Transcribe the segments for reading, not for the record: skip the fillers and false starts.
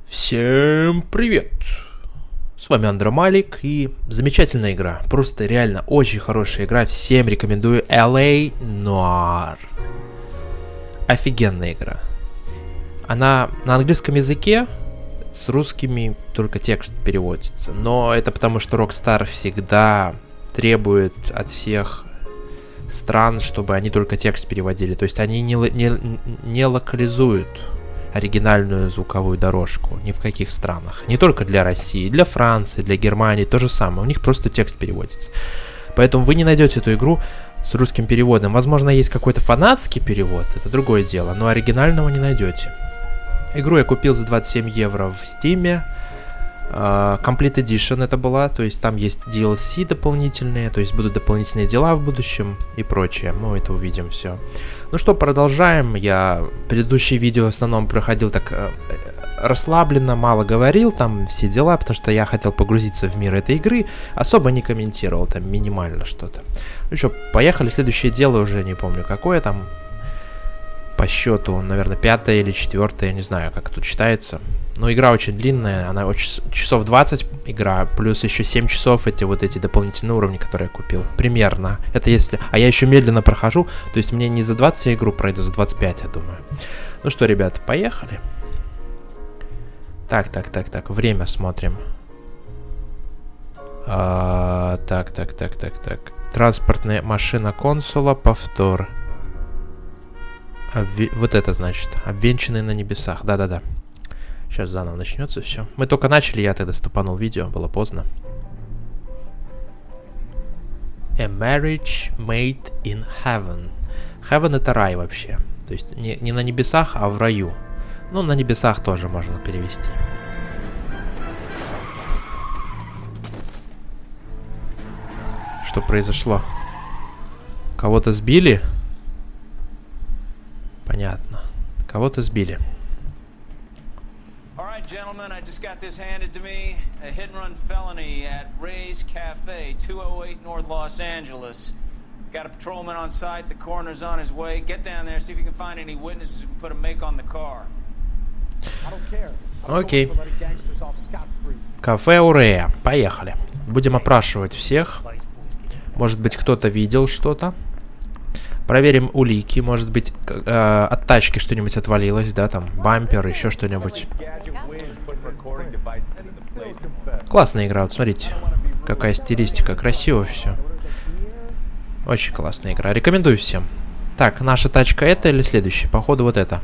Всем привет! С вами Андромалик и замечательная игра. Просто реально очень хорошая игра. Всем рекомендую LA Noire. Офигенная игра. Она на английском языке, с русскими только текст переводится. Но это потому, что Rockstar всегда требует от всех стран, чтобы они только текст переводили. То есть они не локализуют оригинальную звуковую дорожку ни в каких странах. Не только для России, для Франции, для Германии то же самое. У них просто текст переводится. Поэтому вы не найдете эту игру с русским переводом. Возможно, есть какой-то фанатский перевод, это другое дело, но оригинального не найдете. Игру я купил за 27 евро в Steam. Complete Edition это была, то есть там есть DLC дополнительные, то есть будут дополнительные дела в будущем и прочее. Мы это увидим все. Ну что, продолжаем. Я предыдущие видео в основном проходил так расслабленно, мало говорил, там все дела, потому что я хотел погрузиться в мир этой игры, особо не комментировал, там минимально что-то. Ну что, поехали, следующее дело уже не помню какое там. По счету, наверное, 5-е или 4-е, я не знаю, как тут считается. Но игра очень длинная, она часов 20 игра, плюс еще 7 часов эти дополнительные уровни, которые я купил. Примерно. Это если... А я еще медленно прохожу, то есть мне не за 20 я игру пройду, за 25, я думаю. Ну что, ребята, поехали. Так, время смотрим. Так. Транспортная машина консула, повтор. Вот это значит, обвенчанный на небесах, да-да-да. Сейчас заново начнется все. Мы только начали, я тогда стопанул видео, было поздно. A marriage made in heaven. Heaven это рай вообще. То есть не на небесах, а в раю. Ну, на небесах тоже можно перевести. Что произошло? Кого-то сбили? Понятно. Кого-то сбили. Gentlemen, I just got this handed to me. A hit-and-run felony at Ray's Cafe, 208 North Los Angeles. Got a patrolman on site. The coroner's on his way. Get down there, see if you can find any witnesses who can put a make on the car. Окей. Кафе Урея. Поехали. Будем опрашивать всех. Может быть, кто-то видел что-то. Проверим улики. Может быть, от тачки что-нибудь отвалилось, да, там, бампер, еще что-нибудь. Классная игра, вот смотрите. Какая стилистика, красиво все. Очень классная игра. Рекомендую всем. Так, наша тачка это или следующая? Походу вот это.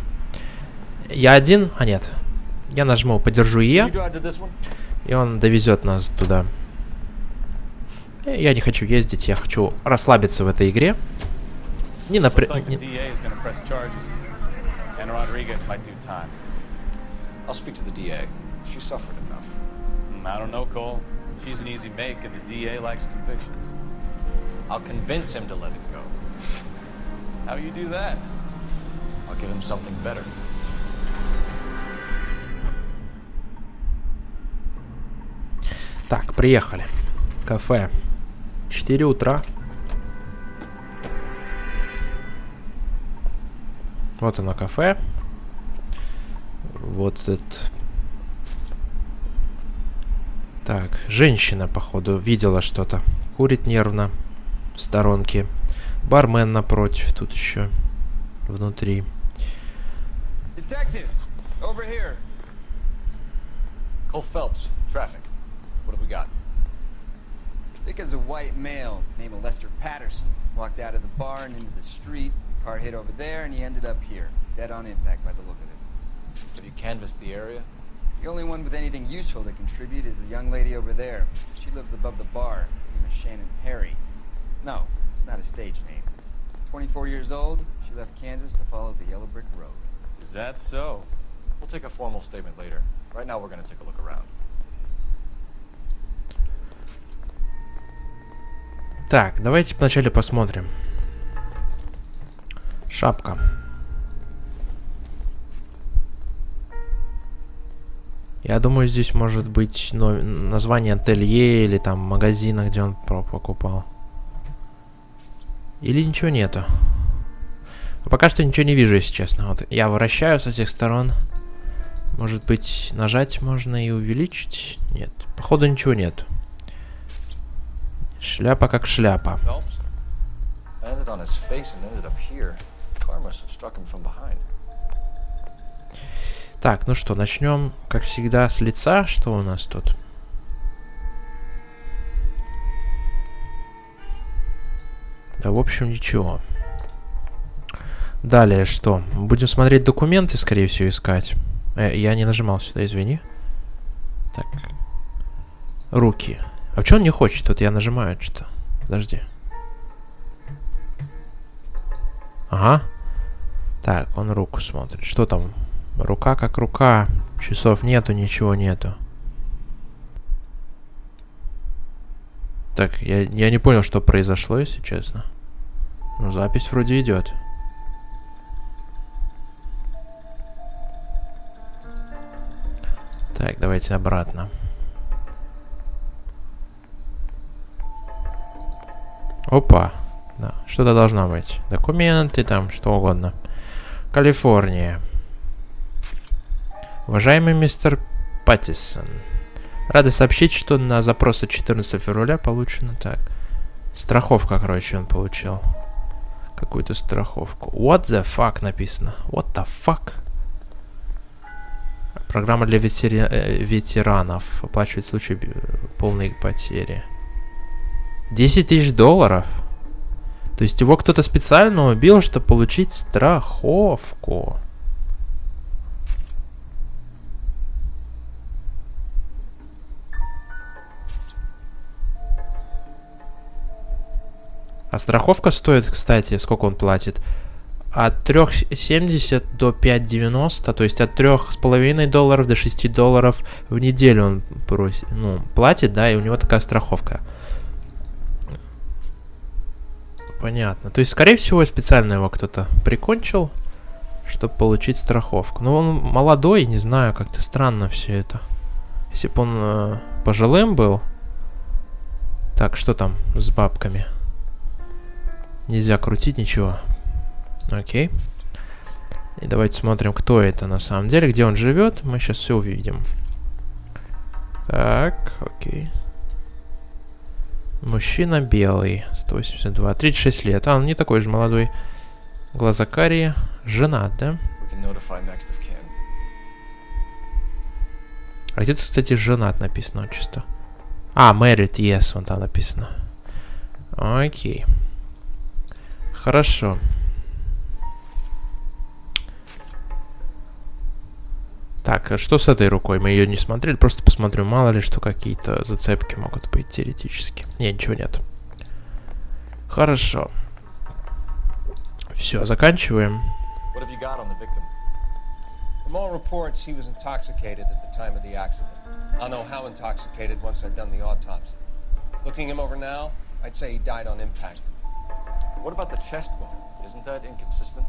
Я один? А нет. Я нажму, подержу Е. И он довезет нас туда. Я не хочу ездить, я хочу расслабиться в этой игре. Не напря... I'll speak to the DA. She suffered enough. I don't know, Cole. She's an easy make, and the DA likes convictions. I'll convince him to let it go. How you do that? I'll give him something better. Так, приехали. Кафе. 4 утра. Вот оно, кафе. Вот этот. Так, женщина, походу, видела что-то. Курит нервно в сторонке. Бармен напротив, тут еще внутри. Detectives, over here. Cole Phelps, traffic. What have we got? Thick as a white male named Lester Patterson walked out of the bar and into the street. Car hit over there and he ended up here, dead on impact by the look of it. Have you canvassed the area? The only one with anything useful to contribute is the young lady over there. She lives above the bar. Her name is Shannon Perry. No, it's not a stage name. 24 years old, she left Kansas to follow the Yellow Brick Road. Is that so? We'll take a formal statement later. Right now we're gonna take a look around. Так, давайте вначале посмотрим. Шапка. Я думаю, здесь может быть название ателье или там магазина, где он покупал. Или ничего нету. Пока что ничего не вижу, если честно. Вот я вращаю со всех сторон. Может быть, нажать можно и увеличить? Нет. Походу ничего нет. Шляпа как шляпа. Phelps landed on his face and ended up here. Car must have struck him from behind. Так, ну что, начнем, как всегда, с лица. Что у нас тут? Да, в общем, ничего. Далее что? Будем смотреть документы, скорее всего, искать. Я не нажимал сюда, извини. Так. Руки. А что он не хочет? Вот я нажимаю что-то. Подожди. Ага. Так, он руку смотрит. Что там? Рука как рука. Часов нету, ничего нету. Так, я не понял, что произошло, если честно. Ну, запись вроде идет. Так, давайте обратно. Опа. Да, что-то должно быть. Документы там, что угодно. Калифорния. Уважаемый мистер Паттисон, рады сообщить, что на запрос от 14 февраля получено так. Страховка, короче, он получил. Какую-то страховку. What the fuck написано. What the fuck? Программа для ветеранов. Оплачивает в случае полной потери. 10 тысяч долларов? То есть его кто-то специально убил, чтобы получить страховку. А страховка стоит, кстати, сколько он платит? От 3,70 до 5,90, то есть от 3,5 долларов до 6 долларов в неделю он просит, ну, платит, да, и у него такая страховка. Понятно. То есть, скорее всего, специально его кто-то прикончил, чтобы получить страховку. Но он молодой, не знаю, как-то странно все это. Если бы он пожилым был. Так, что там с бабками? Нельзя крутить ничего. Окей. И давайте смотрим, кто это на самом деле, где он живет. Мы сейчас все увидим. Так, окей. Мужчина белый, 182, 36 лет. А, он не такой же молодой. Глаза карие. Женат, да? А где тут, кстати, женат написано отчество? А, married, yes, вон там написано. Окей. Хорошо. Так, а что с этой рукой? Мы ее не смотрели, просто посмотрю, мало ли что какие-то зацепки могут быть теоретически. Не, ничего нет. Хорошо. Все, заканчиваем. From all reports, he was intoxicated at the time of the accident. I'll know how intoxicated once I've done the autopsy. Looking him over now, I'd say he died on impact. What about the chest bone? Isn't that inconsistent?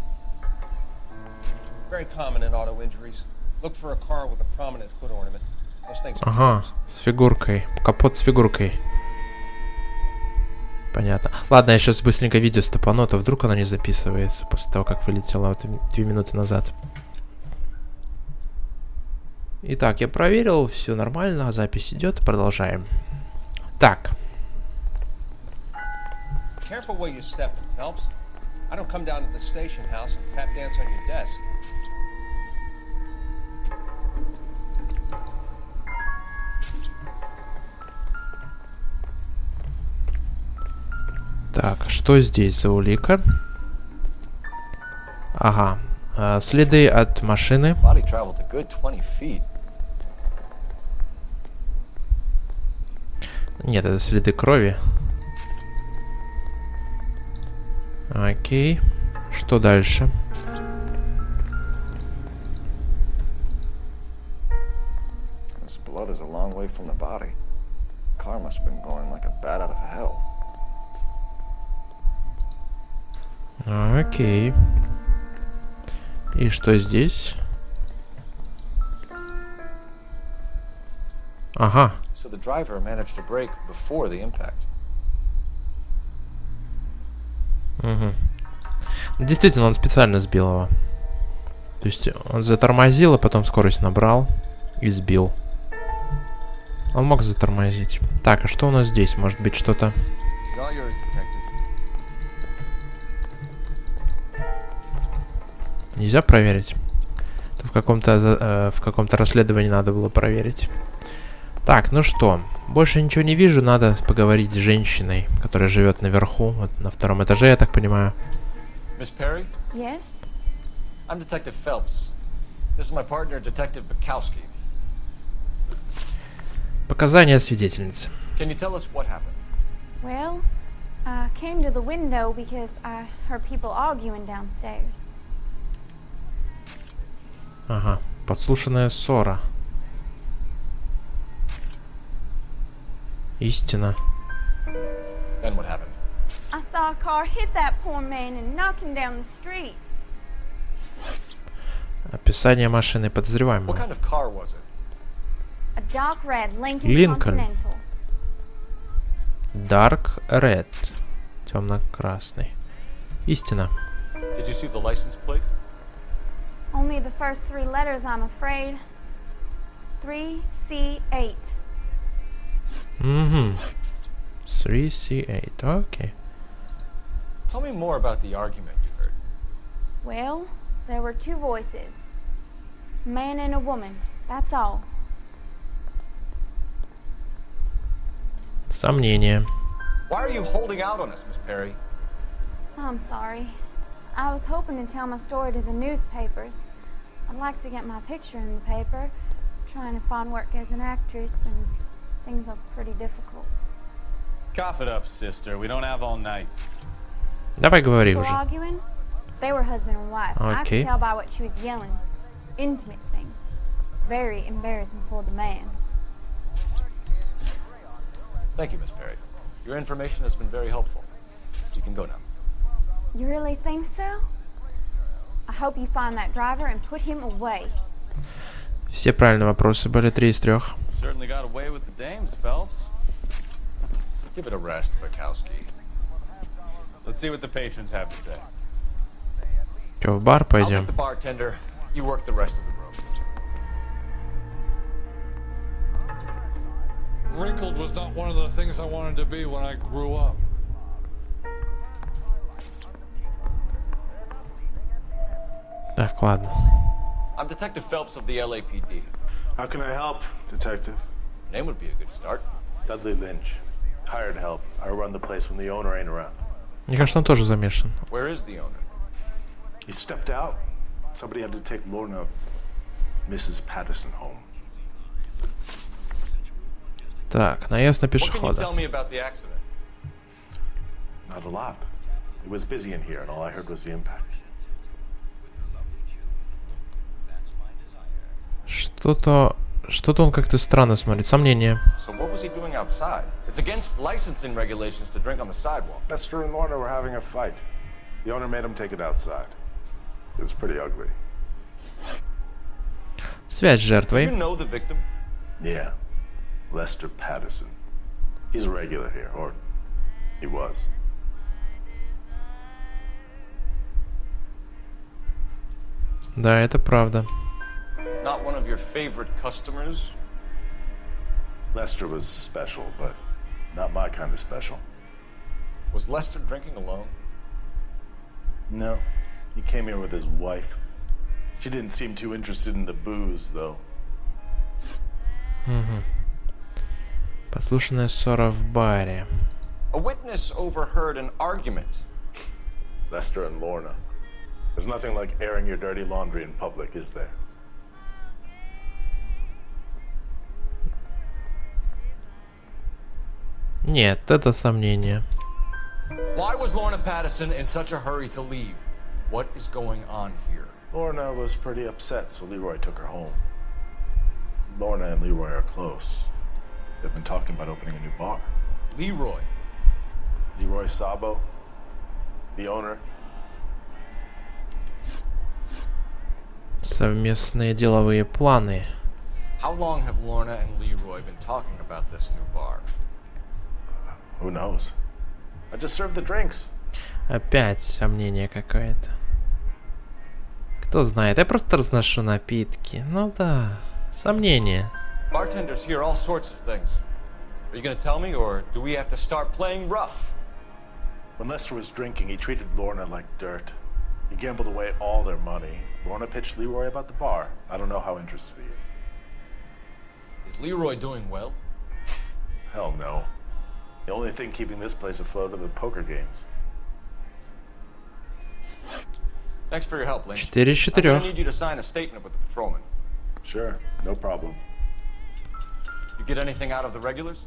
Very common in auto injuries. Look for a car with a prominent hood ornament. Those things are Ага, с фигуркой. Капот с фигуркой. Понятно. Ладно, я сейчас быстренько видео стопану, а то вдруг оно не записывается после того, как вылетело вот 2 минуты назад. Итак, я проверил, все нормально, запись идет, продолжаем. Так. Careful where you're stepping, Phelps. I don't come down to the station house and tap dance on your desk. Так, что здесь за улика? Ага, следы от машины. Body traveled a good 20 feet. Нет, это следы крови. Окей. Что дальше? This blood is a long way from the body. Car must have been going like a bat out of hell. Окей. И что здесь? Ага. So the driver managed to brake before the impact. Угу. Действительно, он специально сбил его. То есть он затормозил, а потом скорость набрал и сбил. Он мог затормозить. Так, а что у нас здесь? Может быть, что-то... It's all yours, detective. Нельзя проверить? То в каком-то расследовании надо было проверить. Так, ну что, больше ничего не вижу, надо поговорить с женщиной, которая живет наверху, вот на втором этаже, я так понимаю. Miss Perry? Yes? I'm Detective Phelps. This is my partner, Detective Bukowski. Показания свидетельницы. Can you tell us what happened? Well, I came to the window because I heard people arguing downstairs. Ага, подслушанная ссора. Истина. Then what happened? I saw a car hit that poor man and knock him down the street. Описание машины What подозреваемого. kind of car was it? A dark red Lincoln Lincoln. Continental. Dark Red. Темно-красный. Истина. Did you see the license plate? Only the first three letters, I'm afraid. 3C8. Угу. 3C8. Окей. Tell me more about the argument you heard. Well, there were two voices. A man and a woman. That's all. Сомнение. Why are you holding out on us, Miss Perry? I'm sorry. I was hoping to tell my story to the newspapers. I'd like to get my picture in the paper. Trying to find work as an actress, and things are pretty difficult. Cough it up, sister. We don't have all night. Давай говори People уже. arguing? They were husband and wife. I Okay. could tell by what she was yelling. Intimate things. Very embarrassing for the man. Thank you, Miss Perry. Your information has been very helpful. You can go now. You really think so? I hope you find that driver and put him away. Все правильные вопросы были, 3 из 3. Certainly got away with the dames, Phelps. Give it a rest, Bukowski. Let's see what the patrons have to say. Че, в бар I'll пойдем? take the bartender. You work the rest of the room. Wrinkled was not one of the things I wanted to be when I grew up. Так, ладно. I'm Detective Phelps of the LAPD. How can I help, Detective? Name would be a good start. Dudley Lynch. Hired help. I run the place when the owner ain't around. Мне кажется, он тоже замешан. Where is the owner? He stepped out. Somebody had to take Lorna, Mrs. Patterson, home. Так, наезд на What can you пешехода. tell me about the accident? Not a lot. It was busy in here, and all I heard was the impact. Что-то он как-то странно смотрит. Сомнение. So what was he doing outside? It's against licensing regulations to drink on the sidewalk. Lester and Lorna were having a fight. The owner made him take it outside. It was pretty ugly. Связь с You жертвой. know the victim? Yeah. Lester Patterson. He's a regular here, or he was. Да, это правда. Not one of your favorite customers? Lester was special, but not my kind of special. Was Lester drinking alone? No. He came here with his wife. She didn't seem too interested in the booze, though. Подслушанная ссора в баре. A witness overheard an argument. Lester and Lorna. There's nothing like airing your dirty laundry in public, is there? Нет, это сомнение. Why was Lorna Patterson in such a hurry to leave? What is going on here? Lorna was pretty upset, so Leroy took her home. Lorna and Leroy are close. They've been talking about opening a new bar. Leroy. Leroy Sabo, the owner. Совместные деловые планы. How long have Lorna and Leroy been talking about this new bar? Who knows? I just served the drinks. Опять сомнение какое-то. Кто знает, я просто разношу напитки. Ну да, сомнения. Bartenders hear all sorts of things. Are you gonna tell me, or do we have to start playing rough? When Lester was drinking, he treated Lorna like dirt. He gambled away all their money. Lorna pitched Leroy about the bar. I don't know how interested he is. Is Leroy doing well? Hell no. The only thing keeping this place afloat are the poker games. Thanks for your help, Lynch. 4 из I'm 4. gonna need you to sign a statement with the patrolman. Sure, no problem. You get anything out of the regulars?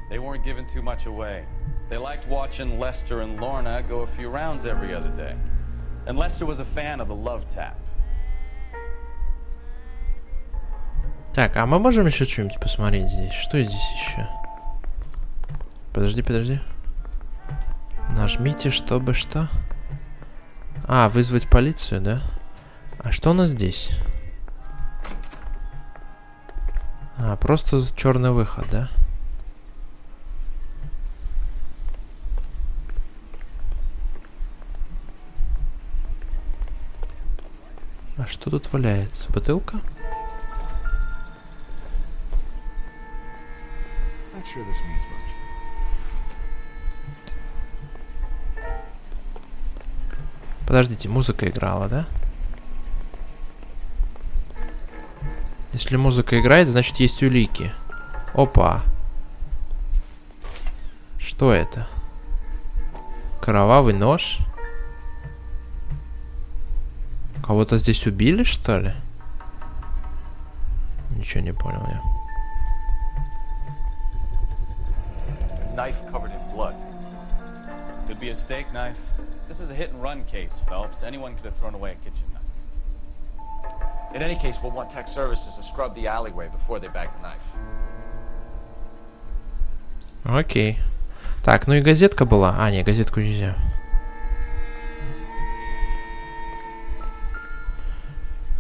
They weren't giving too much away. They liked watching Lester and Lorna go a few rounds every other day. And Lester was a fan of the Love Tap. Так, а мы можем еще что-нибудь посмотреть здесь? Что здесь еще? Подожди. Нажмите, чтобы что? А, вызвать полицию, да? А что у нас здесь? А, просто черный выход, да? А что тут валяется? Бутылка? Not sure this means much. Подождите, музыка играла, да? Если музыка играет, значит есть улики. Опа. Что это? Кровавый нож? Кого-то здесь убили, что ли? Ничего не понял я. A knife covered in blood. Could be a steak knife. This is a hit-and-run case, Phelps. Anyone could have thrown away a kitchen knife. In any case, we'll want tech services to scrub the alleyway before they bag the knife. Окей. Так, ну и газетка была. А, не, газетку нельзя.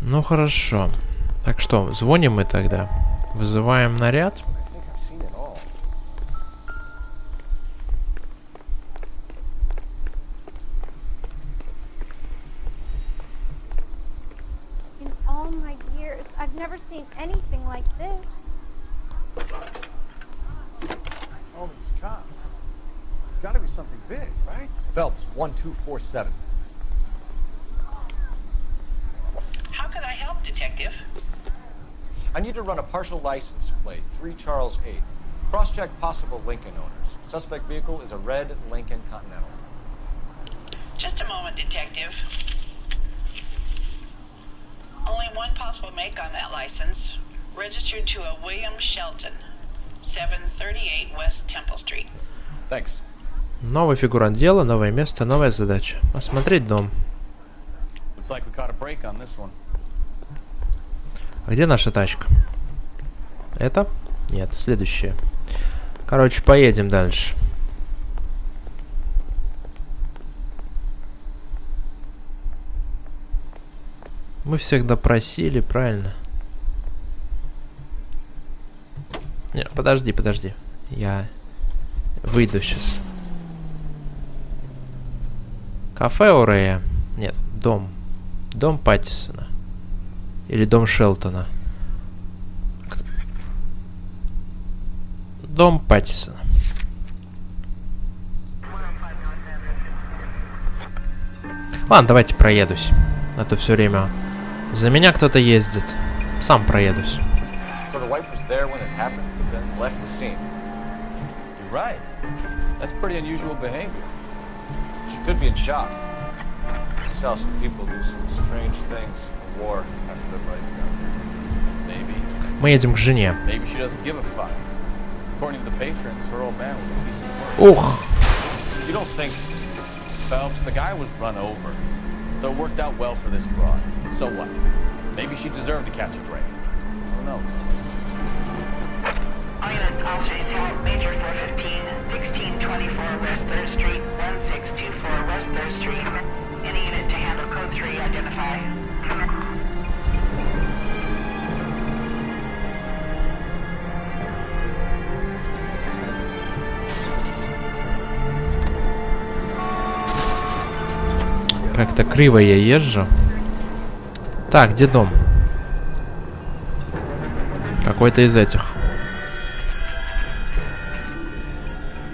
Ну хорошо. Так что, звоним мы тогда. Вызываем наряд. I think I've seen it all. In all my years, I've never seen anything like this. All these cops. It's gotta be something big, right? Phelps, 1247. How can I help, Detective? I need to run a partial license plate, 3 Charles 8. Cross-check possible Lincoln owners. Suspect vehicle is a red Lincoln Continental. Just a moment, Detective. Only one possible make on that license. Registered to a William Shelton, 738 West Temple Street. Thanks. Новый фигурант дела, новое место, новая задача. Осмотреть дом. Looks like we caught a break on this one. А где наша тачка? Это? Нет, следующая. Короче, поедем дальше. Мы всех допросили, правильно? Не, подожди. Я выйду сейчас. Кафе Орея. Нет, дом. Дом Паттисона. Или дом Шелтона. Дом Паттисона. Ладно, давайте проедусь. А то все время за меня кто-то ездит. Сам проедусь. So the wife was there when it happened, but then left the scene. You're right. That's pretty unusual behavior. She could be in shock. I saw some people do some strange things in war after their buddies got there. Maybe. Мы едем к жене. Maybe she doesn't give a fuck. According to the patrons, her old man was a piece of work. Ух! You don't think, Phelps, the guy was run over. So it worked out well for this broad. So what? Maybe she deserved to catch a break. Who knows? All units, officers have Major 415, 1624 West 3rd Street, 1624 West 3rd Street. Any unit to handle code 3, identify. Как-то криво я езжу. Так, где дом? Какой-то из этих.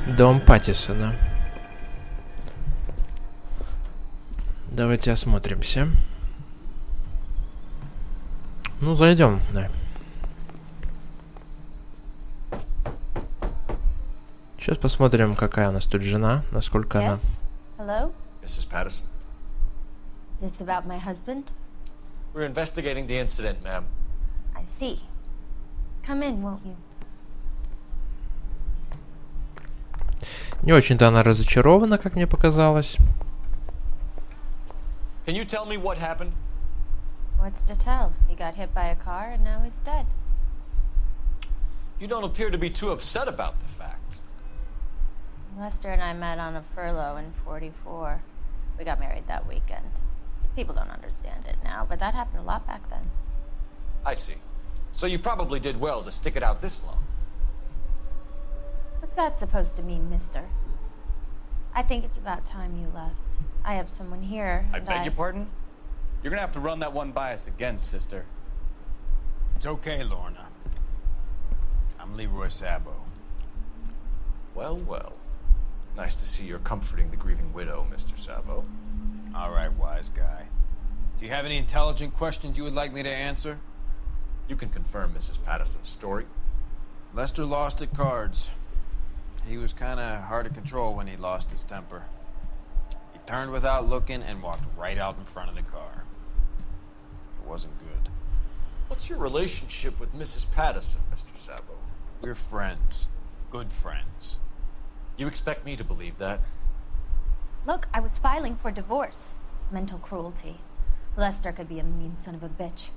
Дом Паттисона. Давайте осмотримся. Ну, зайдем, да. Сейчас посмотрим, какая у нас тут жена, насколько она... Yes? Hello? Mrs. Patterson. Is this about my husband? We're investigating the incident, ma'am. I see. Come in, won't you? Не очень-то она разочарована, как мне показалось. Can you tell me what happened? What's to tell? He got hit by a car and now he's dead. You don't appear to be too upset about the fact. Lester and I met on a furlough in 44. We got married that weekend. People don't understand it now, but that happened a lot back then. I see. So you probably did well to stick it out this long. What's that supposed to mean, mister? I think it's about time you left. I have someone here, I and beg your pardon? You're gonna have to run that one by us again, sister. It's okay, Lorna. I'm Leroy Sabo. Well, well. Nice to see you're comforting the grieving widow, Mr. Sabo. All right, wise guy. Do you have any intelligent questions you would like me to answer? You can confirm Mrs. Patterson's story. Lester lost at cards. He was kind of hard to control when he lost his temper. He turned without looking and walked right out in front of the car. It wasn't good. What's your relationship with Mrs. Patterson, Mr. Sabo? We're friends. Good friends. You expect me to believe that? Look, I was filing for divorce. Mental cruelty. Lester could be a mean son of a bitch.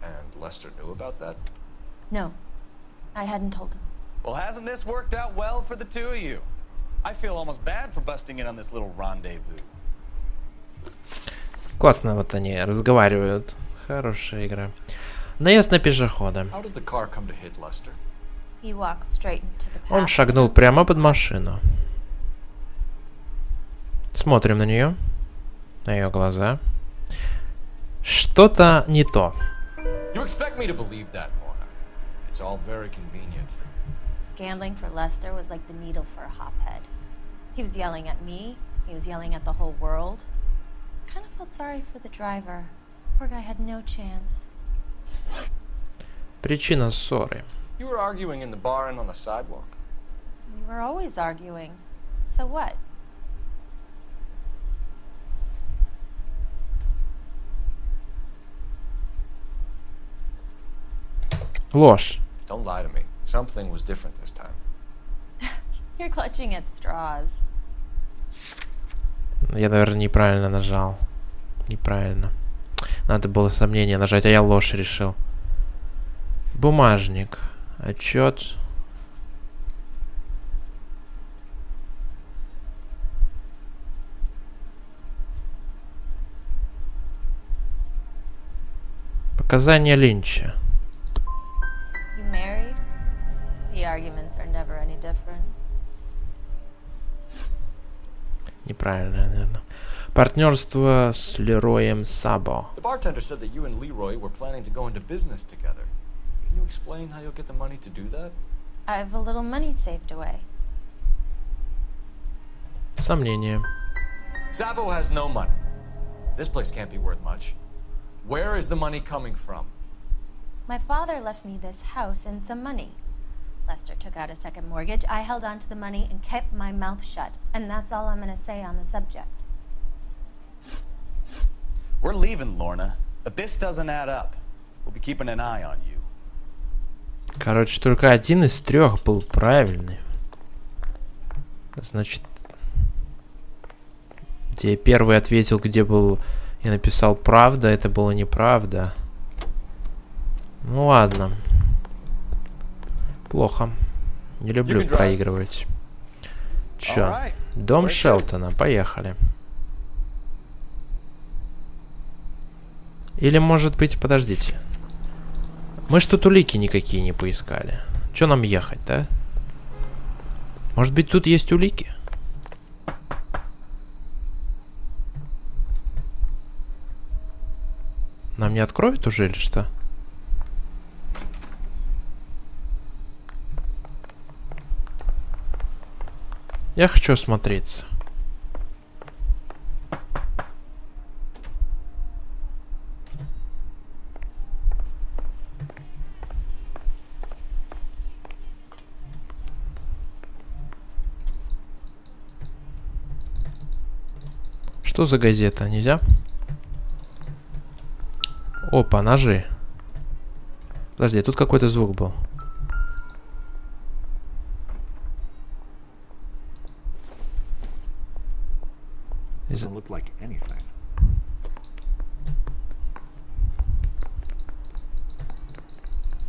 And Lester knew about that? No, I hadn't told him. Well, hasn't this worked out well for the two of you? I feel almost bad for busting in on this little rendezvous. Классно вот они разговаривают. Хорошая игра. Наезд на пешехода. How did the car come to hit Lester? He walked straight into the path. Он шагнул прямо под машину. Смотрим на нее. На ее глаза. Что-то не то. You expect me to believe that, Lorna? It's all very convenient. Gambling for Lester was like the needle for a hophead. He was yelling at me. He was yelling at the whole world. I kind of felt sorry for the driver. Poor guy had no chance. Причина ссоры. You were arguing in the bar and on the sidewalk. We were always arguing. So what? Ложь. Don't lie to me. Something was different this time. You're clutching at straws. Я, наверное, неправильно нажал. Неправильно. Надо было сомнение нажать, а я ложь решил. Бумажник. Отчет. Показания Линча. You married? The arguments are never any different. Неправильно, наверное. Партнерство с Лероем Сабо. The bartender said that you and Leroy were planning to go into business together. Can you explain how you'll get the money to do that? I have a little money saved away. Сомнение. Sabo has no money. This place can't be worth much. Where is the money coming from? My father left me this house and some money. Lester took out a second mortgage. I held on to the money and kept my mouth shut. And that's all I'm going to say on the subject. We're leaving, Lorna, but this doesn't add up. We'll be keeping an eye on you. Короче, только один из трех был правильный. Значит, где первый ответил, где был и написал правда, это было неправда. Ну ладно. Плохо. Не люблю проигрывать. Чё? Дом Шелтона. Поехали. Или, может быть, подождите. Мы ж тут улики никакие не поискали. Чё нам ехать, да? Может быть, тут есть улики? Нам Нам не откроют уже или что? Я хочу осмотреться. Что за газета? Нельзя? Опа, ножи. Подожди, тут какой-то звук был. Doesn't look like anything.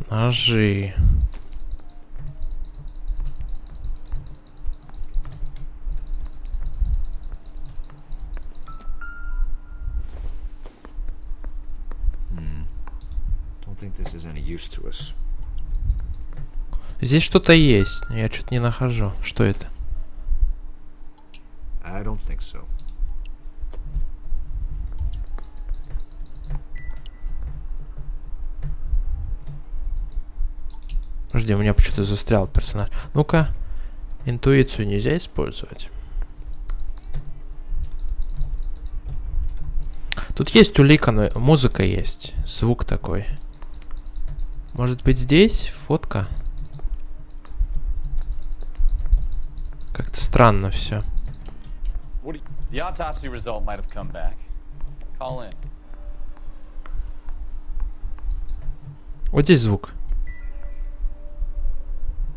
Ножи. Don't think this is any use to us. Здесь что-то есть, но я что-то не нахожу. Что это? I don't think so. Подожди, у меня почему-то застрял персонаж. Ну-ка, интуицию нельзя использовать. Тут есть улика, но музыка есть. Звук такой. Может быть здесь фотка? Как-то странно все. The autopsy result might have come back. Call in. Вот здесь звук.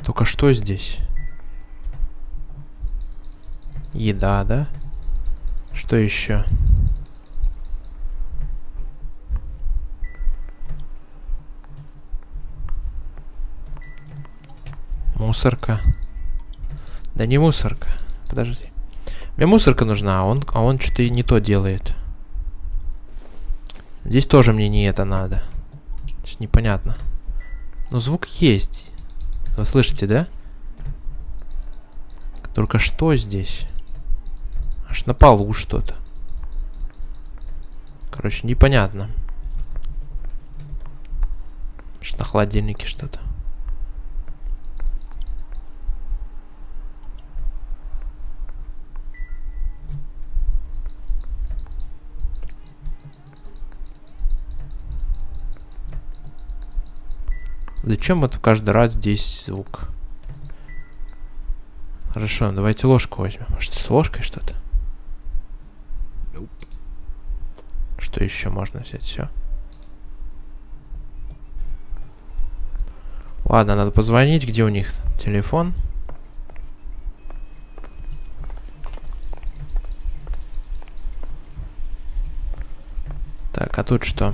Только что здесь? Еда, да? Что еще? Мусорка. Да не мусорка. Подожди. Мне мусорка нужна, а он что-то и не то делает. Здесь тоже мне не это надо. Непонятно. Но звук есть. Вы слышите, да? Только что здесь? Аж на полу что-то. Короче, непонятно. Аж на холодильнике что-то. Зачем вот каждый раз здесь звук? Хорошо, давайте ложку возьмем. Может, с ложкой что-то? Nope. Что еще можно взять? Все. Ладно, надо позвонить. Где у них телефон? Так, а тут что?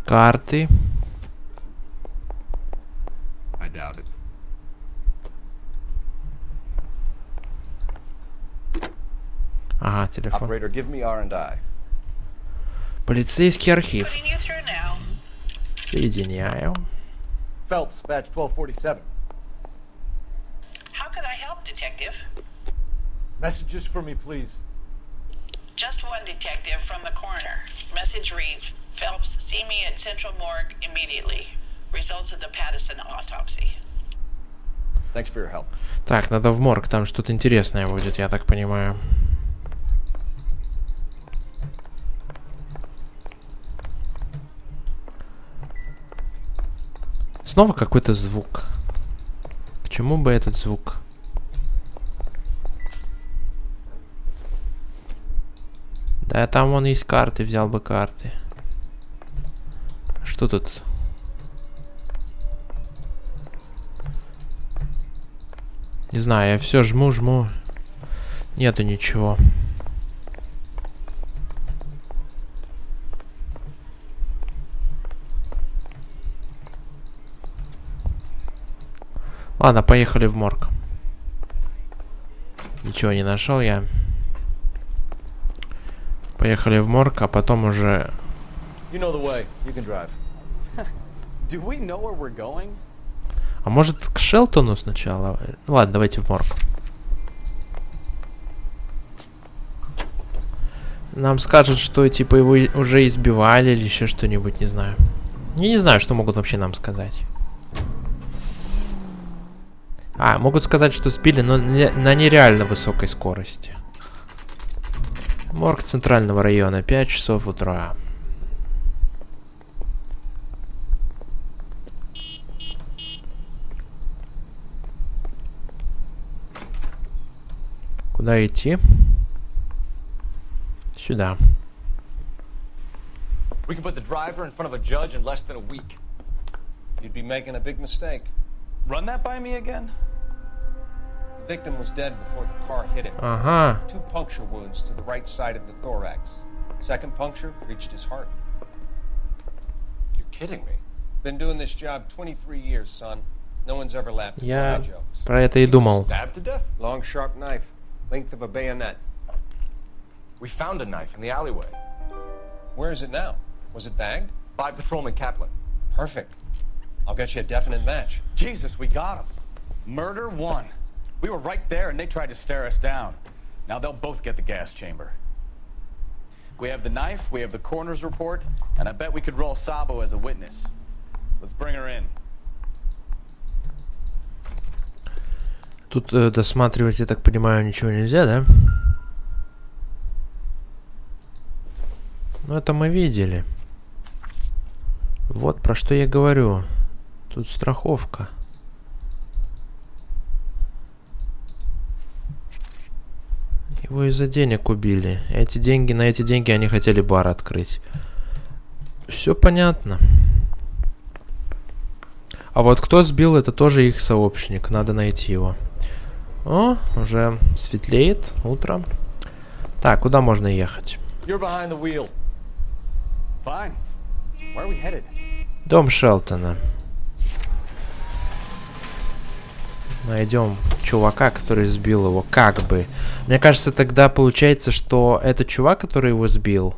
Карты. I doubt it. Ага, телефон. Operator, give me R&I. Полицейский архив. Putting you through now. Соединяю. Phelps, badge 1247. How can I help, Detective? Messages for me, please. Just one detective from the coroner. Message reads, Phelps, see me at Central Morgue immediately. Results of the Pattison autopsy. Thanks for your help. Так, надо в морг, там что-то интересное будет, я так понимаю. Снова какой-то звук. Почему бы этот звук? Да, там вон есть карты, взял бы карты. Что тут? Не знаю, я все жму. Нету ничего. Ладно, поехали в морг. Ничего не нашел я. Поехали в морг, а потом уже... You know the way. You can drive. Do we know where we're going? А может к Шелтону сначала? Ну, ладно, давайте в морг. нам скажут, что типа его уже избивали или еще что-нибудь, не знаю. Я не знаю, что могут вообще нам сказать. Могут сказать, что сбили, но на нереально высокой скорости. Морг центрального района, 5 часов утра. Куда идти? Сюда. We can put the driver in front of a judge in less than a week. You'd be making a big mistake. Run that by me again? The victim was dead before the car hit him. Ага. 2 puncture wounds to the right side of the thorax. Second puncture reached his heart. You're kidding me. Been doing this job 23 years, son. No one's ever laughed at Я my jokes. про это и думал. Stabbed to death? Long, sharp knife, length of a bayonet. We found a knife in the alleyway. Where is it now? Was it bagged? By Patrolman Kaplan. Perfect. I'll get you a definite match. Jesus, we got him. Murder 1. We were right there and they tried to stare us down. Now they'll both get the gas chamber. We have the knife, we have the coroner's report, and I bet we could roll Sabo as a witness. Let's bring her in. Тут досматривать, я так понимаю, ничего нельзя, да? Ну, это мы видели. Вот про что я говорю. Тут страховка. Его из-за денег убили. На эти деньги они хотели бар открыть. Все понятно. А вот кто сбил, это тоже их сообщник. Надо найти его. О, уже светлеет. Утро. Так, куда можно ехать? You're behind the wheel. Fine. Where are we headed? Дом Шелтона. Найдем чувака, который сбил его. Как бы. Мне кажется, тогда получается, что этот чувак, который его сбил,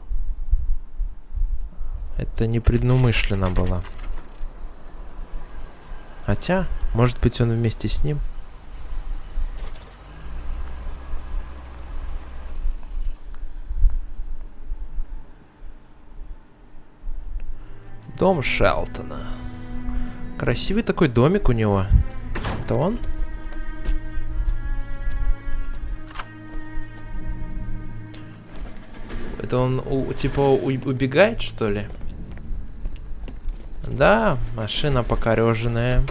это непреднамышленно было. Хотя, может быть, он вместе с ним. Дом Шелтона. Красивый такой домик у него. Это он? Это он, типа, убегает, что ли? Да, машина покореженная.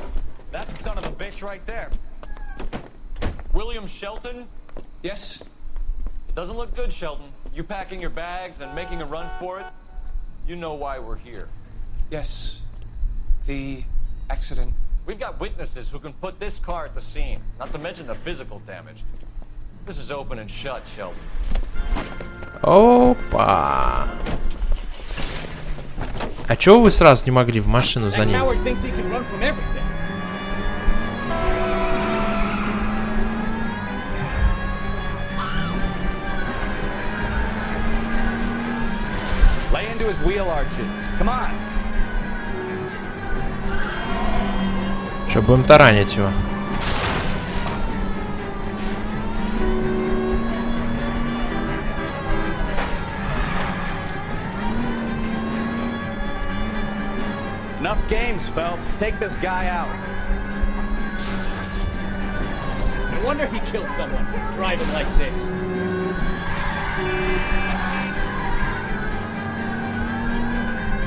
William Shelton? Yes. It doesn't look good, Shelton. You packing your bags and making a run for it? You know why we're here. Yes. The accident. We've got witnesses who can put this car at the scene, not to mention the physical damage. This is open and shut, Shelton. Опа! А чего вы сразу не могли в машину за ним? Lay into his wheel arches. Come on. Что, будем таранить его? Enough games, Phelps. Take this guy out. No wonder he killed someone driving like this.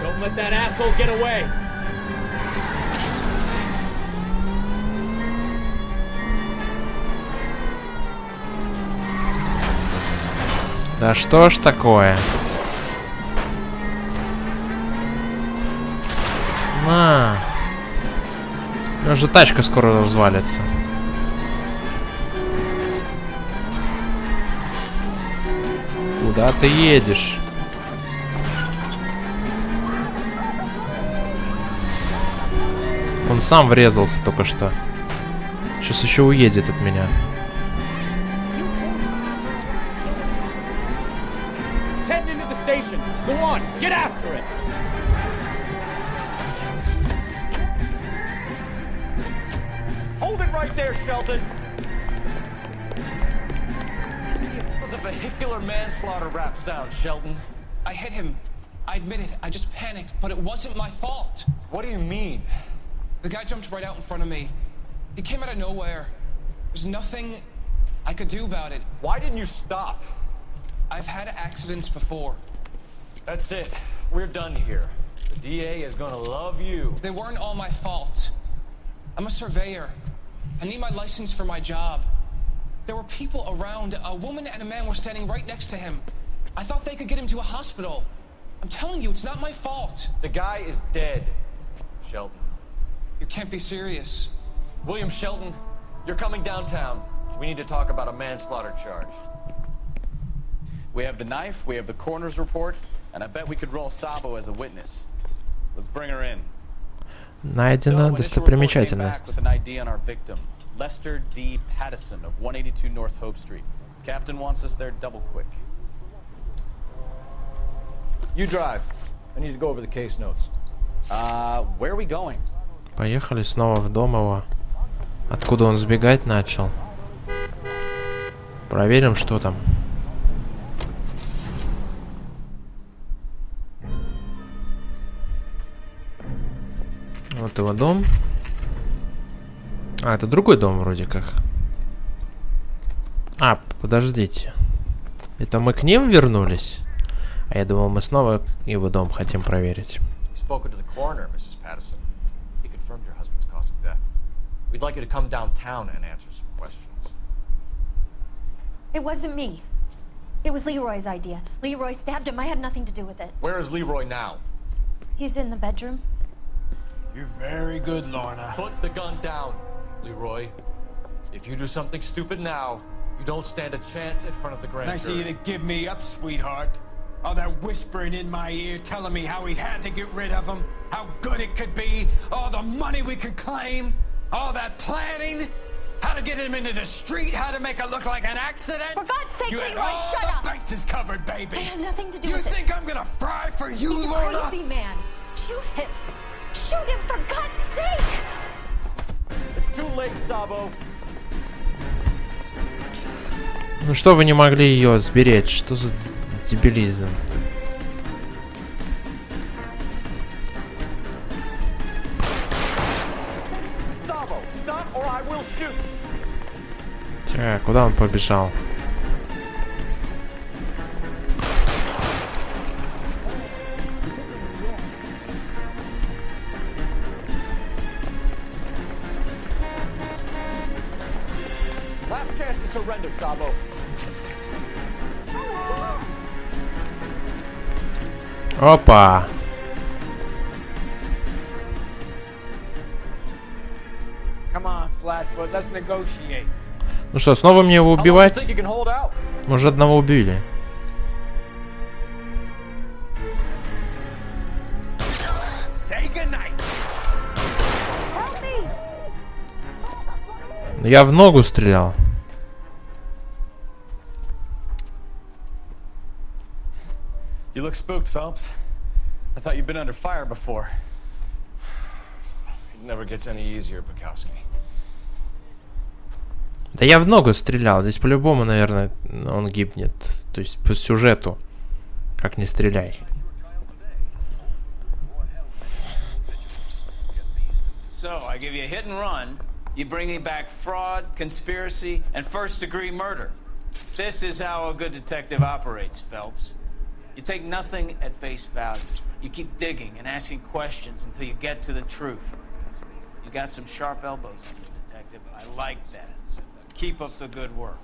Don't let that asshole get away. Да что ж такое? На. У него же тачка скоро развалится. Куда ты едешь? Он сам врезался только что. Сейчас еще уедет от меня. Go on, get after it. Hold it right there, Shelton. It was a vehicular Spectacular manslaughter rap sound, Shelton. I hit him. I admit it. I just panicked, but it wasn't my fault. What do you mean? The guy jumped right out in front of me. He came out of nowhere. There's nothing I could do about it. Why didn't you stop? I've had accidents before. That's it. We're done here. The DA is gonna love you. They weren't all my fault. I'm a surveyor. I need my license for my job. There were people around. A woman and a man were standing right next to him. I thought they could get him to a hospital. I'm telling you, it's not my fault. The guy is dead, Shelton. You can't be serious. William Shelton, you're coming downtown. We need to talk about a manslaughter charge. We have the knife, we have the coroner's report, and I bet we could roll Sabo as a witness. Let's bring her in. Найдена достопримечательность. With an ID on our victim, Lester D. Pattison of 182 North Hope Street. Captain wants us there double quick. You drive. I need to go over the case notes. Where are we going? Поехали снова в дом его. Откуда он сбегать начал? Проверим, что там. Вот его дом. А, это другой дом вроде как. А, подождите. Это мы к ним вернулись? А я думал, мы снова его дом хотим проверить. Spoken to the coroner, Mrs. Pattison. He confirmed your husband's cause of death. We'd like you to come downtown and answer some questions. It wasn't me. It was Leroy's idea. Leroy stabbed him. I had nothing to do with it. Where is Leroy now? He's in the bedroom. You're very good, Lorna. Put the gun down, Leroy. If you do something stupid now, you don't stand a chance in front of the grand Nice of jury. you to give me up, sweetheart. All that whispering in my ear telling me how we had to get rid of him, how good it could be, all the money we could claim, all that planning, how to get him into the street, how to make it look like an accident. For God's sake, you had Leroy, all shut the up! bases covered, baby. I had nothing to do you with it. You think I'm gonna fry for you, He's Lorna? a crazy man. Shoot him! Shoot him, for God's sake! It's too late, Sabo. Ну что вы не могли ее сберечь? Что за дебилизм? Так, куда он побежал? Last chance to surrender, Sabo. Опа! Come on, Flatfoot, let's negotiate. Ну что, снова мне его убивать? Мы уже одного убили. Say goodnight. Я в ногу стрелял. You look spooked, Phelps. I thought you'd been under fire before. It never gets any easier, Bukowski. Да я в ногу стрелял. Здесь по-любому, наверное, он гибнет. То есть по сюжету. Как не стреляй. So, I give you a hit and run. You bring me back fraud, conspiracy, and first-degree murder. This is how a good detective operates, Phelps. You take nothing at face value. You keep digging and asking questions until you get to the truth. You got some sharp elbows on you, detective. I like that. Keep up the good work.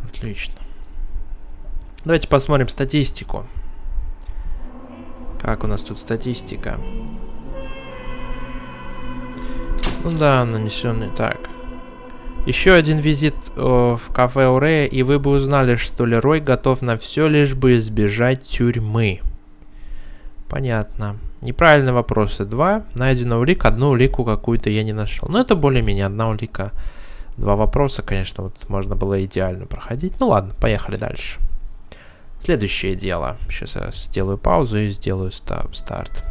Отлично. Давайте посмотрим статистику. Как у нас тут статистика? Ну да, нанесенный. Так. Еще один визит в кафе Урея, и вы бы узнали, что Лерой готов на все, лишь бы избежать тюрьмы. Понятно. Неправильные вопросы 2. Найдено улик. Одну улику какую-то я не нашел. Но это более-менее одна улика. 2 вопроса, конечно, вот можно было идеально проходить. Ну ладно, поехали дальше. Следующее дело. Сейчас я сделаю паузу и сделаю старт.